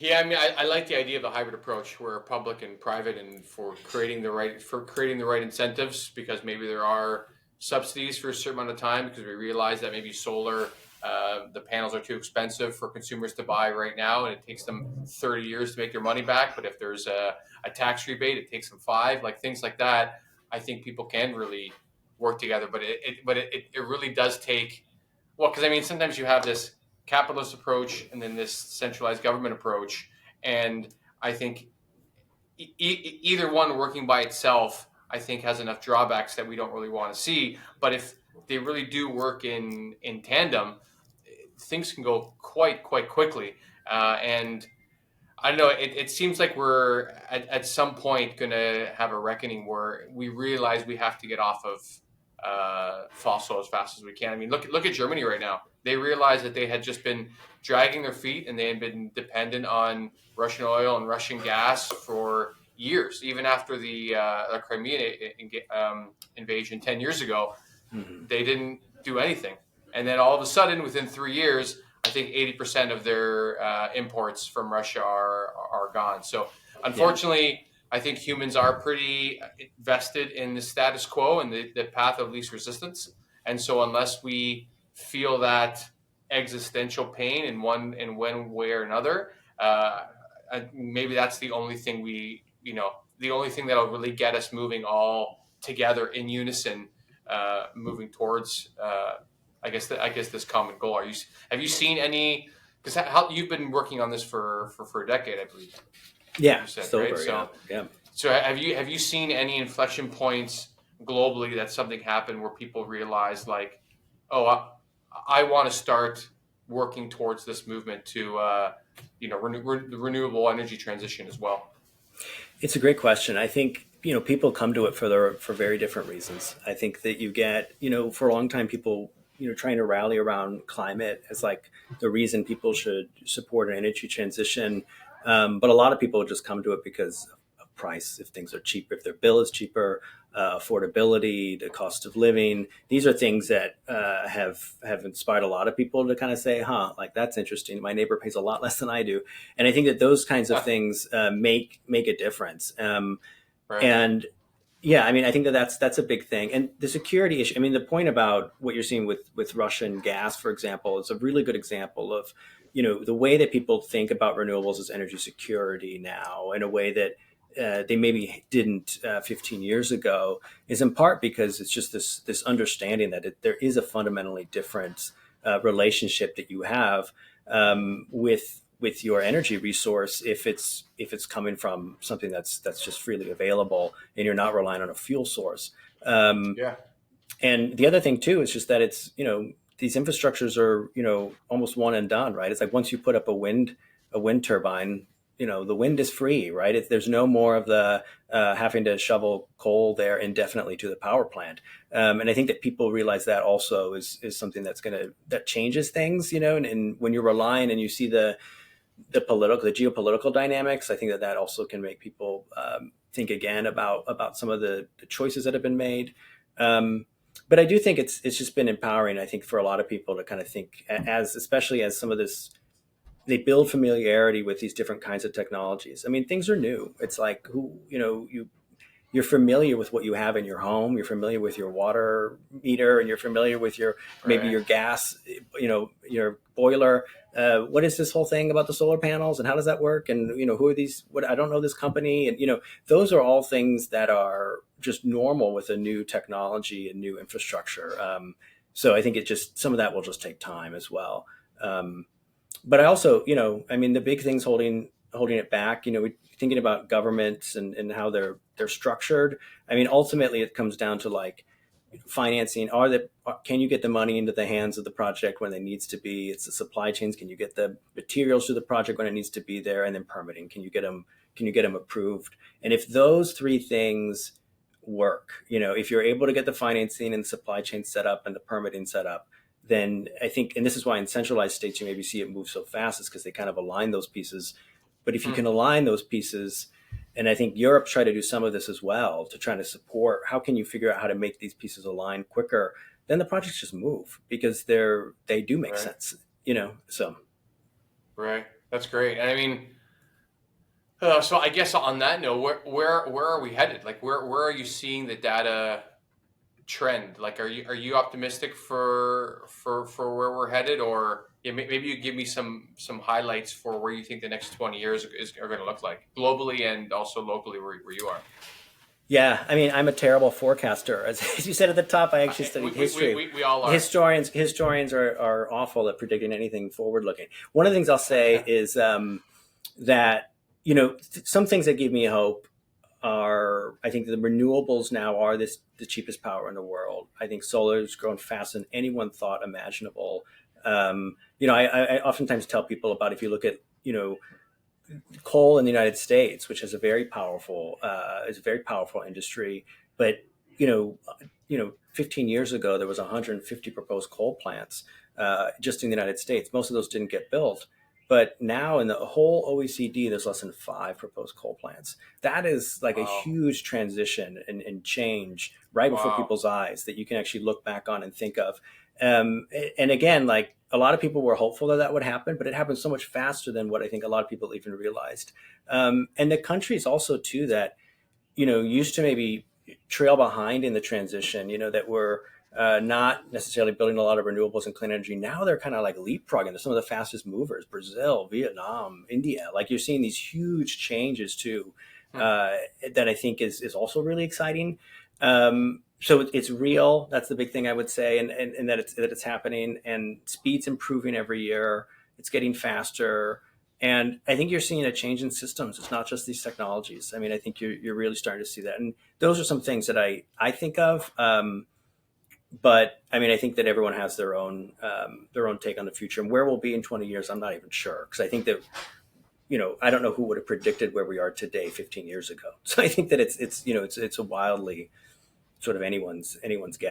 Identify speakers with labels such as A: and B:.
A: Yeah, I mean, I like the idea of the hybrid approach where public and private, and creating the right incentives, because maybe there are subsidies for a certain amount of time, because we realize that maybe solar, the panels are too expensive for consumers to buy right now, and it takes them 30 years to make their money back. But if there's a tax rebate, it takes them five, like things like that. I think people can really work together, but it really does take, well, because I mean, sometimes you have this capitalist approach and then this centralized government approach, and I think either one working by itself, I think, has enough drawbacks that we don't really want to see. But if they really do work in tandem, things can go quite quickly. And I don't know. It seems like we're at some point going to have a reckoning where we realize we have to get off of fossil as fast as we can. I mean, look at Germany right now. They realized that they had just been dragging their feet, and they had been dependent on Russian oil and Russian gas for years, even after the Crimea invasion 10 years ago.
B: Hmm.
A: They didn't do anything, and then all of a sudden, within 3 years, I think 80% of their imports from Russia are gone. So
B: Yeah.
A: unfortunately, I think humans are pretty vested in the status quo and the path of least resistance. And so unless we feel that existential pain in one way or another, maybe that's the only thing the only thing that'll really get us moving all together in unison, moving towards, I guess this common goal. Have you seen any? Because how you've been working on this for a decade, I believe
B: Yeah.
A: you said,
B: Still
A: right?
B: very, yeah. Yeah.
A: So have you seen any inflection points globally that something happened where people realized, like, oh, I want to start working towards this movement to the renewable energy transition as well.
B: It's a great question. I think, people come to it for very different reasons. I think that you get, for a long time, people, trying to rally around climate as like the reason people should support an energy transition. But a lot of people just come to it because of price. If things are cheaper, if their bill is cheaper, affordability, the cost of living. These are things that have inspired a lot of people to kind of say, "Huh, like that's interesting. My neighbor pays a lot less than I do," and I think that those kinds of things make a difference.
A: Right.
B: And yeah, I mean, I think that that's a big thing. And the security issue. I mean, the point about what you're seeing with Russian gas, for example, is a really good example of the way that people think about renewables as energy security now, in a way that they maybe didn't 15 years ago, is in part because it's just this understanding that there is a fundamentally different relationship that you have with your energy resource if it's coming from something that's just freely available and you're not relying on a fuel source. Um,
A: Yeah.
B: and the other thing too is just that it's these infrastructures are almost one and done, right? It's like once you put up a wind turbine, the wind is free, right? There's no more of the having to shovel coal there indefinitely to the power plant. And I think that people realize that also is something that changes things, and when you're relying and you see the geopolitical dynamics, I think that also can make people think again about some of the choices that have been made. But I do think it's just been empowering, I think, for a lot of people to kind of think, especially as some of this, they build familiarity with these different kinds of technologies. I mean, things are new. It's like you're familiar with what you have in your home. You're familiar with your water meter, and you're familiar with maybe
A: Right.
B: your gas, your boiler. What is this whole thing about the solar panels, and how does that work? And who are these? What, I don't know this company, and those are all things that are just normal with a new technology and new infrastructure. So I think some of that will just take time as well. But I also, I mean, the big things holding it back, thinking about governments and how they're structured. I mean, ultimately, it comes down to like financing. Can you get the money into the hands of the project when it needs to be? It's the supply chains. Can you get the materials to the project when it needs to be there? And then permitting. Can you get them? Can you get them approved? And if those three things work, if you're able to get the financing and the supply chain set up and the permitting set up, then I think, and this is why in centralized states you maybe see it move so fast, is because they kind of align those pieces. But if you
A: Hmm.
B: can align those pieces, and I think Europe's tried to do some of this as well, to try to support, how can you figure out how to make these pieces align quicker? Then the projects just move because they do make
A: Right.
B: sense, So
A: Right. That's great. And I mean, So I guess on that note, where are we headed? Like where are you seeing the data trend? Like are you optimistic for where we're headed, or yeah, maybe you give me some highlights for where you think the next 20 years are going to look like globally and also locally where you are.
B: Yeah, I mean, I'm a terrible forecaster. As you said at the top, I actually
A: We,
B: studied
A: we, we,
B: history.
A: we, we all are.
B: Historians are awful at predicting anything forward looking. One of the things I'll say is that some things that give me hope are, I think the renewables now are the cheapest power in the world. I think solar has grown faster than anyone thought imaginable. I oftentimes tell people about, if you look at coal in the United States, which is a very powerful industry, but you know, 15 years ago there was 150 proposed coal plants just in the United States. Most of those didn't get built, but now in the whole OECD, there's less than 5 proposed coal plants. That is like a
A: Wow.
B: huge transition and change right before
A: Wow.
B: people's eyes that you can actually look back on and think of. And again, like a lot of people were hopeful that that would happen, but it happened so much faster than what I think a lot of people even realized. And the countries also too that used to maybe trail behind in the transition, that were not necessarily building a lot of renewables and clean energy. Now they're kind of like leapfrogging. They're some of the fastest movers: Brazil, Vietnam, India. Like you're seeing these huge changes too,
A: Hmm.
B: that I think is also really exciting. So it's real. That's the big thing I would say, and that it's happening, and speed's improving every year. It's getting faster, and I think you're seeing a change in systems. It's not just these technologies. I mean, I think you're really starting to see that, and those are some things that I think of. But I mean, I think that everyone has their own take on the future, and where we'll be in 20 years. I'm not even sure, because I think that I don't know who would have predicted where we are today 15 years ago. So I think that it's a wildly sort of anyone's guess.